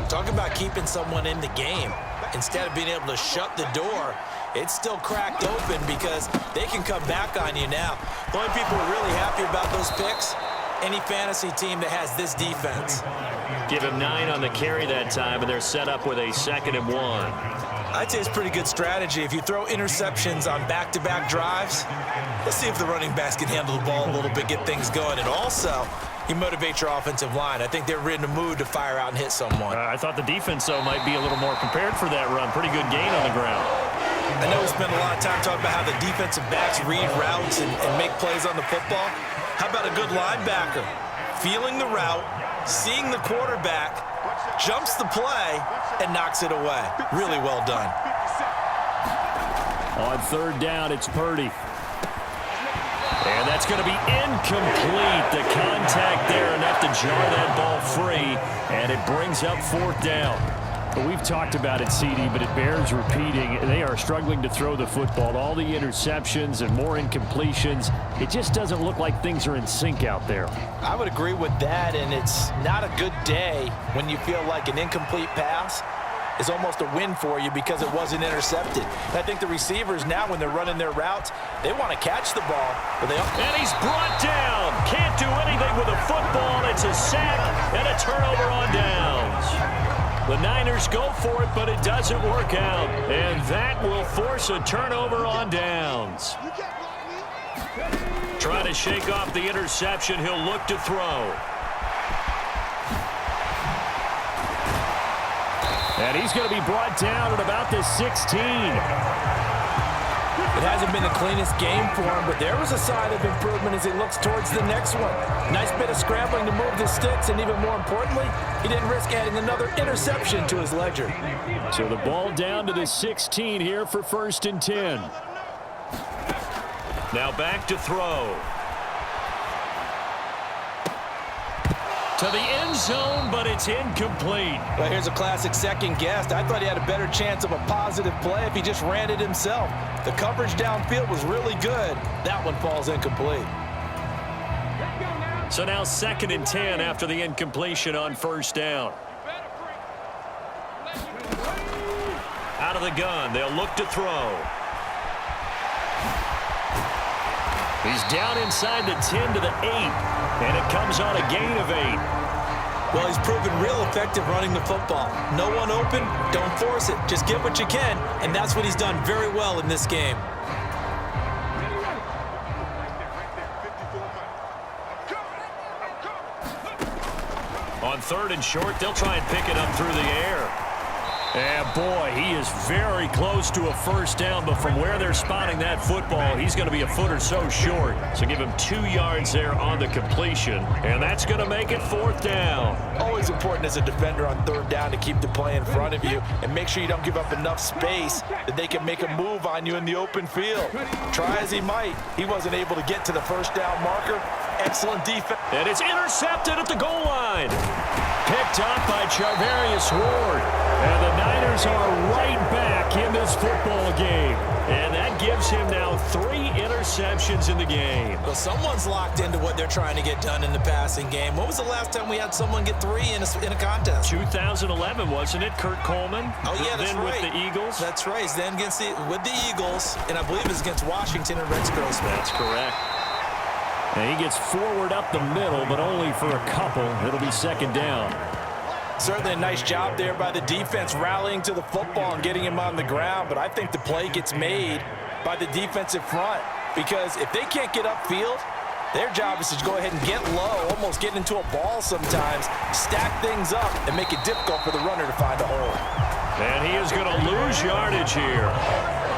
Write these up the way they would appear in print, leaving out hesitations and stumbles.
Talk about keeping someone in the game. Instead of being able to shut the door, it's still cracked open because they can come back on you now. The only people who are really happy about those picks, any fantasy team that has this defense. Give him 9 on the carry that time, and they're set up with a 2nd and 1. I'd say it's pretty good strategy. If you throw interceptions on back-to-back drives, let's see if the running backs can handle the ball a little bit, get things going. And also, you motivate your offensive line. I think they're in the mood to fire out and hit someone. I thought the defense, though, might be a little more prepared for that run. Pretty good gain on the ground. I know we spent a lot of time talking about how the defensive backs read routes and make plays on the football. How about a good linebacker? Feeling the route, seeing the quarterback, jumps the play, and knocks it away. Really well done. On 3rd down, it's Purdy. And that's going to be incomplete. The contact there enough to jar that ball free, and it brings up 4th down. But we've talked about it, CD, but it bears repeating. They are struggling to throw the football. All the interceptions and more incompletions. It just doesn't look like things are in sync out there. I would agree with that, and it's not a good day when you feel like an incomplete pass is almost a win for you because it wasn't intercepted. And I think the receivers now, when they're running their routes, they want to catch the ball. But and he's brought down. Can't do anything with a football. It's a sack and a turnover on downs. The Niners go for it, but it doesn't work out. And that will force a turnover on downs. Trying to shake off the interception. He'll look to throw. And he's going to be brought down at about the 16. It hasn't been the cleanest game for him, but there was a sign of improvement as he looks towards the next one. Nice bit of scrambling to move the sticks, and even more importantly, he didn't risk adding another interception to his ledger. So the ball down to the 16 here for 1st and 10. Now back to throw. To the end zone, but it's incomplete. Well, here's a classic second guess. I thought he had a better chance of a positive play if he just ran it himself. The coverage downfield was really good. That one falls incomplete. So now 2nd and 10 after the incompletion on 1st down. Out of the gun, they'll look to throw. He's down inside the 10 to the 8, and it comes on a gain of 8. Well, he's proven real effective running the football. No one open, don't force it. Just get what you can, and that's what he's done very well in this game. On 3rd and short, they'll try and pick it up through the air. And boy, he is very close to a 1st down, but from where they're spotting that football, he's going to be a foot or so short. So give him 2 yards there on the completion, and that's going to make it 4th down. Always important as a defender on 3rd down to keep the play in front of you and make sure you don't give up enough space that they can make a move on you in the open field. Try as he might, he wasn't able to get to the 1st down marker. Excellent defense. And it's intercepted at the goal line. Picked up by Charvarius Ward. And the Niners are right back in this football game. And that gives him now 3 interceptions in the game. Well, someone's locked into what they're trying to get done in the passing game. When was the last time we had someone get 3 in a contest? 2011, wasn't it? Kurt Coleman? Oh, yeah, that's then right. With the Eagles? That's right. He's then with the Eagles, and I believe it's against Washington and Rex Grossman. That's correct. And he gets forward up the middle, but only for a couple. It'll be 2nd down. Certainly a nice job there by the defense rallying to the football and getting him on the ground, but I think the play gets made by the defensive front because if they can't get upfield, their job is to go ahead and get low, almost get into a ball sometimes, stack things up, and make it difficult for the runner to find a hole. And he is going to lose yardage here.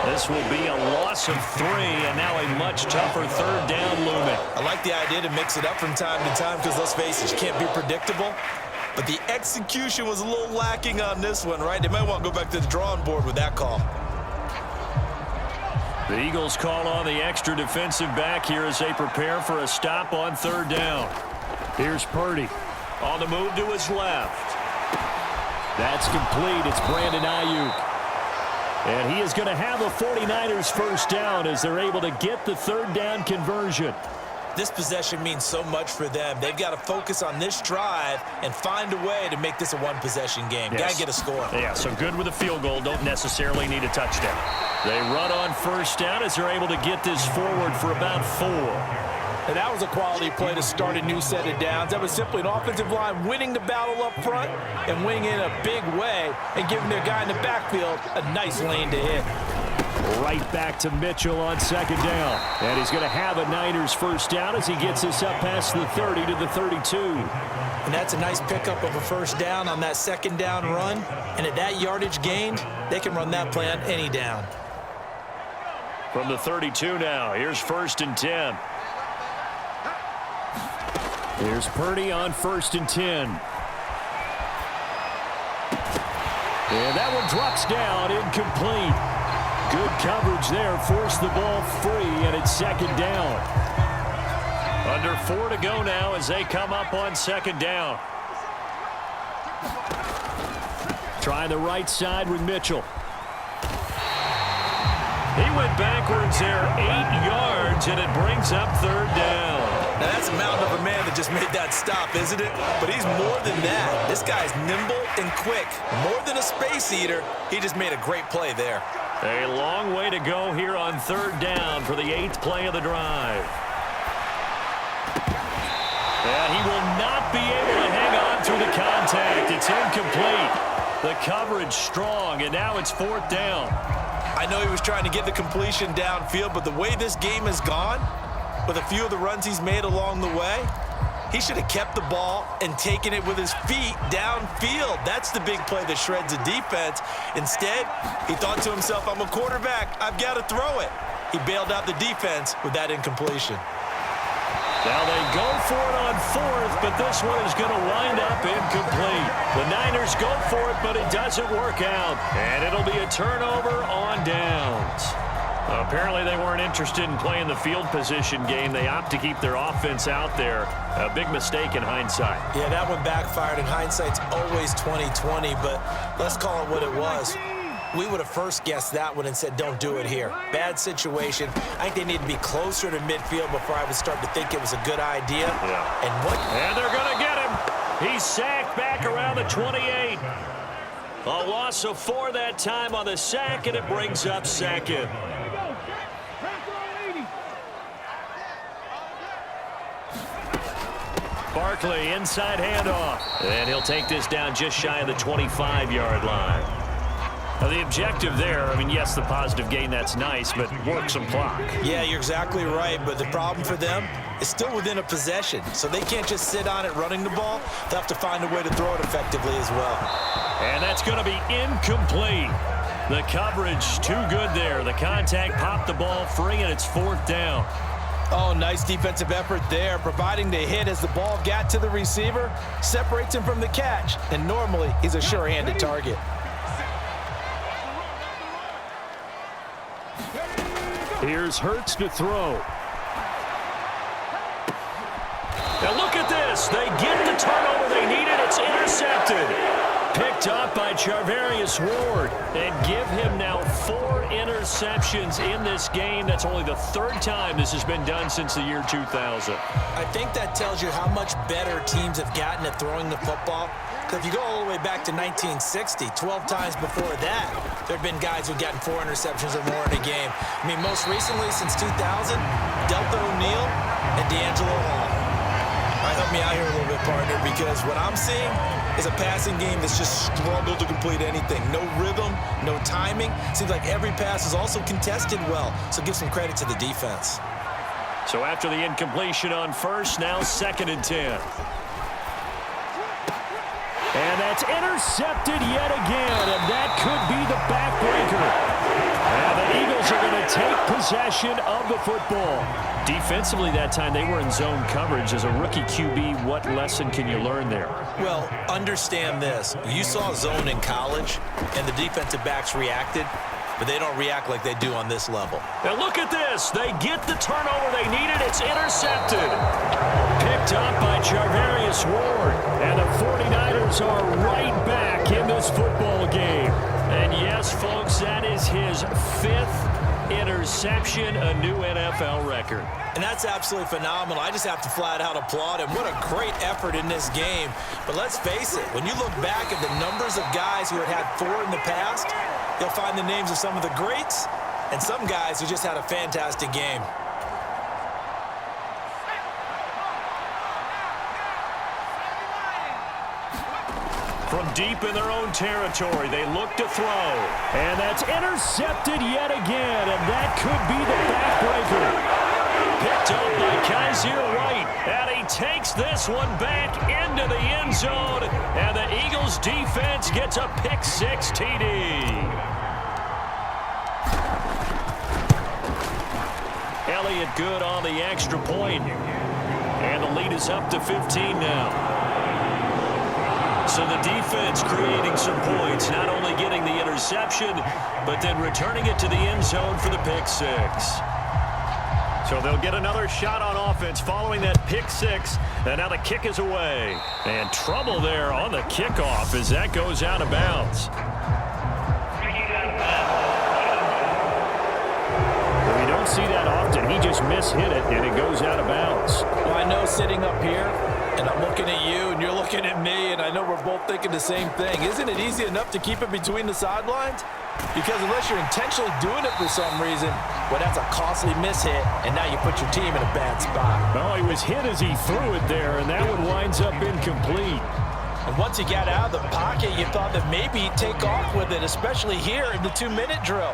This will be a loss of 3, and now a much tougher 3rd down looming. I like the idea to mix it up from time to time because, let's face it, you can't be predictable. But the execution was a little lacking on this one, right? They might want to go back to the drawing board with that call. The Eagles call on the extra defensive back here as they prepare for a stop on 3rd down. Here's Purdy on the move to his left. That's complete. It's Brandon Ayuk. And he is going to have a 49ers 1st down as they're able to get the 3rd down conversion. This possession means so much for them. They've got to focus on this drive and find a way to make this a one-possession game. Yes. Got to get a score. Yeah, so good with a field goal. Don't necessarily need a touchdown. They run on first down as they're able to get this forward for about 4. And that was a quality play to start a new set of downs. That was simply an offensive line winning the battle up front and winning in a big way and giving their guy in the backfield a nice lane to hit. Right back to Mitchell on second down. And he's going to have a Niners first down as he gets this up past the 30 to the 32. And that's a nice pickup of a first down on that second down run. And at that yardage gained, they can run that play on any down. From the 32 now, here's 1st and 10. Here's Purdy on 1st and 10. And that one drops down, incomplete. Good coverage there, forced the ball free, and it's second down. Under 4 to go now as they come up on second down. Trying the right side with Mitchell. He went backwards there 8 yards, and it brings up 3rd down. Now, that's a mountain of a man that just made that stop, isn't it? But he's more than that. This guy's nimble and quick. More than a space eater, he just made a great play there. A long way to go here on 3rd down for the 8th play of the drive. And he will not be able to hang on through the contact. It's incomplete. The coverage strong, and now it's 4th down. I know he was trying to get the completion downfield, but the way this game has gone, with a few of the runs he's made along the way, he should have kept the ball and taken it with his feet downfield. That's the big play that shreds a defense. Instead, he thought to himself, I'm a quarterback. I've got to throw it. He bailed out the defense with that incompletion. Now they go for it on 4th, but this one is going to wind up incomplete. The Niners go for it, but it doesn't work out. And it'll be a turnover on downs. Apparently they weren't interested in playing the field position game. They opt to keep their offense out there. A big mistake in hindsight. Yeah, that one backfired. In hindsight's always 20/20, but let's call it what it was. We would have first guessed that one and said, don't do it here. Bad situation. I think they need to be closer to midfield before I would start to think it was a good idea. Yeah. And they're going to get him. He's sacked back around the 28. A loss of 4 that time on the sack, and it brings up 2nd. Barkley, inside handoff. And he'll take this down just shy of the 25-yard line. Now the objective there, I mean, yes, the positive gain, that's nice, but work some clock. Yeah, you're exactly right, but the problem for them is still within a possession, so they can't just sit on it running the ball. They'll have to find a way to throw it effectively as well. And that's going to be incomplete. The coverage too good there. The contact popped the ball free, and it's 4th down. Oh, nice defensive effort there, providing the hit as the ball got to the receiver, separates him from the catch, and normally he's a sure-handed target. Here's Hurts to throw. Now look at this. They get the turnover they needed. It's intercepted. Picked up by Charvarius Ward. And give him now 4 interceptions in this game. That's only the 3rd time this has been done since the year 2000. I think that tells you how much better teams have gotten at throwing the football. Because if you go all the way back to 1960, 12 times before that, there have been guys who've gotten 4 interceptions or more in a game. I mean, most recently, since 2000, Deltha O'Neal and D'Angelo Hall. All right, help me out here a little bit, partner, because what I'm seeing is a passing game that's just struggled to complete anything. No rhythm, no timing. Seems like every pass is also contested well, so give some credit to the defense. So after the incompletion on 1st, now 2nd and 10. And that's intercepted yet again, and that could be the backbreaker. And the Eagles are going to take possession of the football. Defensively that time, they were in zone coverage. As a rookie QB, what lesson can you learn there? Well, understand this. You saw zone in college, and the defensive backs reacted, but they don't react like they do on this level. Now look at this. They get the turnover they needed. It's intercepted. Picked up by Charvarius Ward. And the 49ers are right back in this football game. And yes, folks, that is his 5th interception, a new NFL record. And that's absolutely phenomenal. I just have to flat out applaud him. What a great effort in this game. But let's face it, when you look back at the numbers of guys who had 4 in the past, you'll find the names of some of the greats and some guys who just had a fantastic game. From deep in their own territory, they look to throw. And that's intercepted yet again, and that could be the backbreaker. Picked up by Kaiser White, and he takes this one back into the end zone, and the Eagles defense gets a pick-6 TD. Elliott good on the extra point, and the lead is up to 15 now. So the defense creating some points, not only getting the interception, but then returning it to the end zone for the pick-6. So they'll get another shot on offense following that pick-6, and now the kick is away. And trouble there on the kickoff as that goes out of bounds. Well, we don't see that often. He just mishit it, and it goes out of bounds. Well, I know sitting up here, and I'm looking at you, and you're looking at me, and I know we're both thinking the same thing. Isn't it easy enough to keep it between the sidelines? Because unless you're intentionally doing it for some reason, well, that's a costly mishit, and now you put your team in a bad spot. Well, he was hit as he threw it there, and that one winds up incomplete. And once he got out of the pocket, you thought that maybe he'd take off with it, especially here in the 2-minute drill.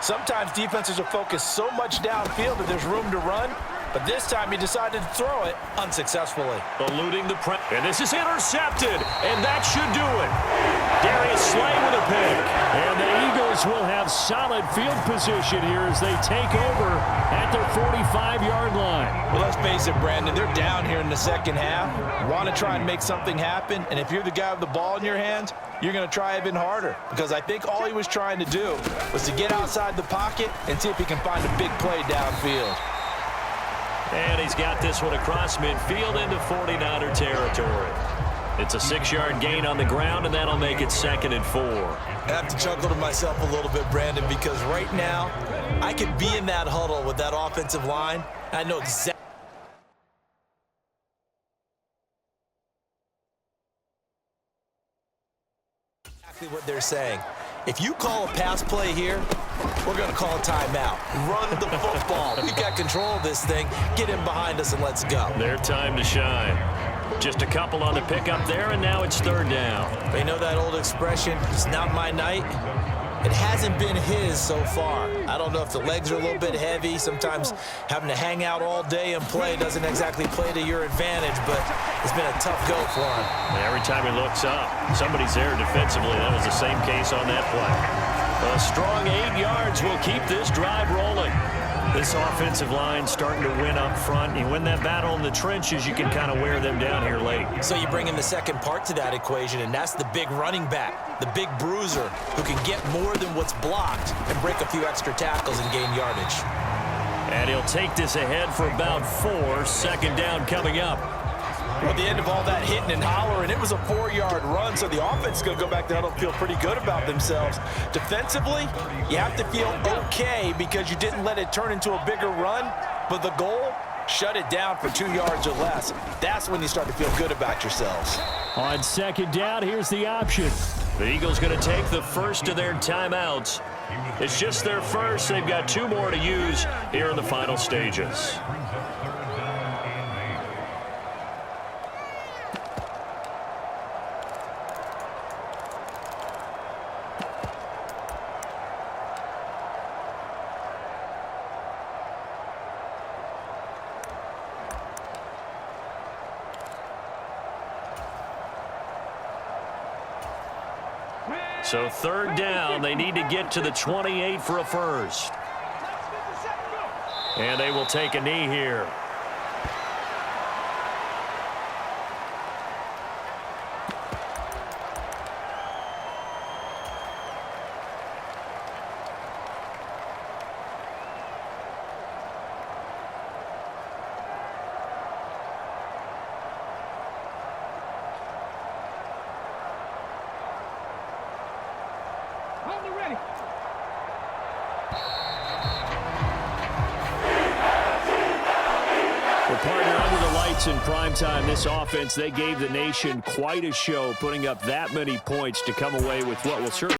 Sometimes defenses are focused so much downfield that there's room to run, but this time he decided to throw it unsuccessfully. Eluding the press. And this is intercepted, and that should do it. Darius Slay with a pick. And the Eagles will have solid field position here as they take over at their 45-yard line. Well, let's face it, Brandon, they're down here in the second half. Want to try and make something happen, and if you're the guy with the ball in your hands, you're going to try even harder, because I think all he was trying to do was to get outside the pocket and see if he can find a big play downfield. And he's got this one across midfield into 49er territory. It's a 6-yard gain on the ground, and that'll make it 2nd and 4. I have to chuckle to myself a little bit, Brandon, because right now I could be in that huddle with that offensive line. I know exactly what they're saying. If you call a pass play here, we're going to call a timeout. Run the football. We got control of this thing. Get in behind us and let's go. Their time to shine. Just a couple on the pickup there, and now it's 3rd down. They know that old expression, it's not my night. It hasn't been his so far. I don't know if the legs are a little bit heavy. Sometimes having to hang out all day and play doesn't exactly play to your advantage, but it's been a tough go for him. And every time he looks up, somebody's there defensively. That was the same case on that play. A strong 8 yards will keep this drive rolling. This offensive line starting to win up front. You win that battle in the trenches, you can kind of wear them down here late. So you bring in the second part to that equation, and that's the big running back, the big bruiser who can get more than what's blocked and break a few extra tackles and gain yardage. And he'll take this ahead for about 4. 2nd down coming up. Well, at the end of all that hitting and hollering, it was a 4-yard run, so the offense is going to go back there and feel pretty good about themselves. Defensively, you have to feel okay because you didn't let it turn into a bigger run, but the goal, shut it down for 2 yards or less. That's when you start to feel good about yourselves. On 2nd down, here's the option. The Eagles going to take the first of their timeouts. It's just their first. They've got 2 more to use here in the final stages. So 3rd down, they need to get to the 28 for a first. And they will take a knee here. points in primetime. This offense, they gave the nation quite a show, putting up that many points to come away with what will certainly